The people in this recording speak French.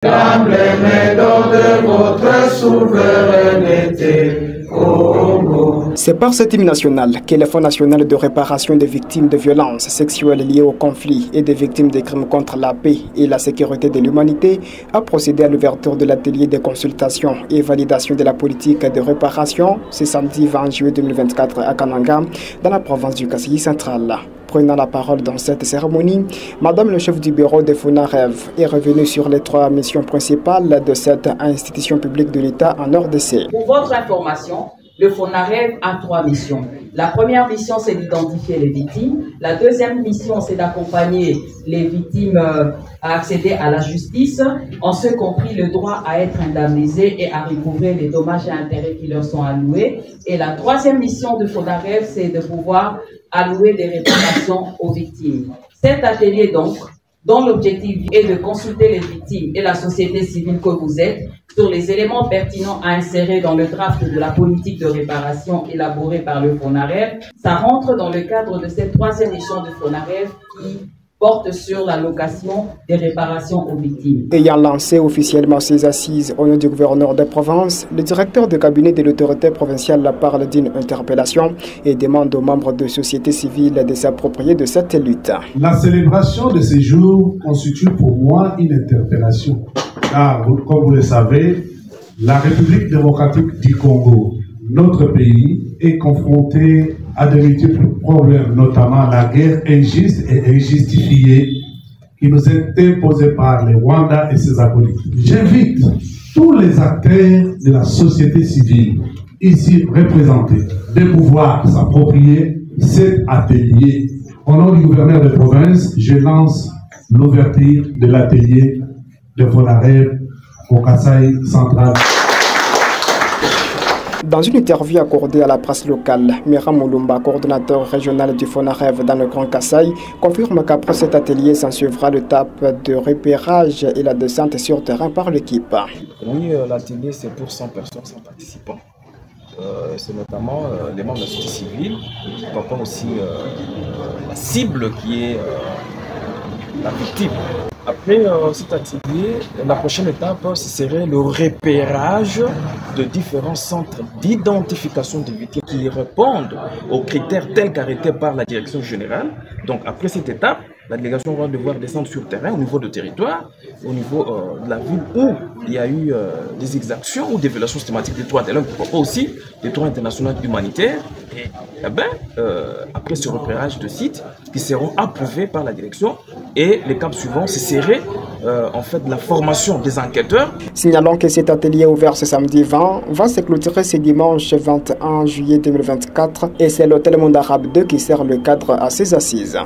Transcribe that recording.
L'emblème de votre souveraineté, Congo. C'est par cet hymne national que le Fonds national de réparation des victimes de violences sexuelles liées au conflit et des victimes des crimes contre la paix et la sécurité de l'humanité a procédé à l'ouverture de l'atelier de consultation et validation de la politique de réparation ce samedi 20 juillet 2024 à Kananga, dans la province du Kasayi central. Prenant la parole dans cette cérémonie, Madame le chef du bureau de FONAREV est revenue sur les 3 missions principales de cette institution publique de l'État en RDC. Pour votre information, le FONAREV a 3 missions. La première mission, c'est d'identifier les victimes. La deuxième mission, c'est d'accompagner les victimes à accéder à la justice, en ce compris le droit à être indemnisé et à recouvrer les dommages et intérêts qui leur sont alloués. Et la troisième mission de FONAREV, c'est de pouvoir allouer des réparations aux victimes. Cet atelier, donc, dont l'objectif est de consulter les victimes et la société civile que vous êtes sur les éléments pertinents à insérer dans le draft de la politique de réparation élaborée par le FONAREV, ça rentre dans le cadre de cette troisième mission de FONAREV qui porte sur l'allocation des réparations aux victimes. Ayant lancé officiellement ces assises au nom du gouverneur de Provence, le directeur de cabinet de l'autorité provinciale parle d'une interpellation et demande aux membres de société civile de s'approprier de cette lutte. La célébration de ces jours constitue pour moi une interpellation. Car, comme vous le savez, la République démocratique du Congo, notre pays, est confronté à de multiples problèmes, notamment la guerre injuste et injustifiée qui nous est imposée par les Rwandais et ses acolytes. J'invite tous les acteurs de la société civile ici représentés de pouvoir s'approprier cet atelier. Au nom du gouverneur de province, je lance l'ouverture de l'atelier de FONAREV au Kasayi central. Dans une interview accordée à la presse locale, Mira Moulumba, coordonnateur régional du FONAREV dans le Grand Kasayi, confirme qu'après cet atelier s'ensuivra l'étape de repérage et la descente sur terrain par l'équipe. Oui, l'atelier c'est pour 100 personnes, 100 participants. C'est notamment les membres de la société civile, encore aussi la cible qui est la victime. Après cet atelier, la prochaine étape, ce serait le repérage de différents centres d'identification des victimes qui répondent aux critères tels qu'arrêtés par la direction générale. Donc après cette étape, la délégation va devoir descendre sur le terrain au niveau du territoire, au niveau de la ville où il y a eu des exactions ou des violations systématiques des droits de l'homme, pourquoi pas aussi des droits internationaux humanitaires. Et après ce repérage de sites qui seront approuvés par la direction, et l'étape suivante, ce serait en fait la formation des enquêteurs. Signalons que cet atelier ouvert ce samedi 20 va se clôturer ce dimanche 21 juillet 2024 et c'est l'hôtel Monde Arabe 2 qui sert le cadre à ces assises.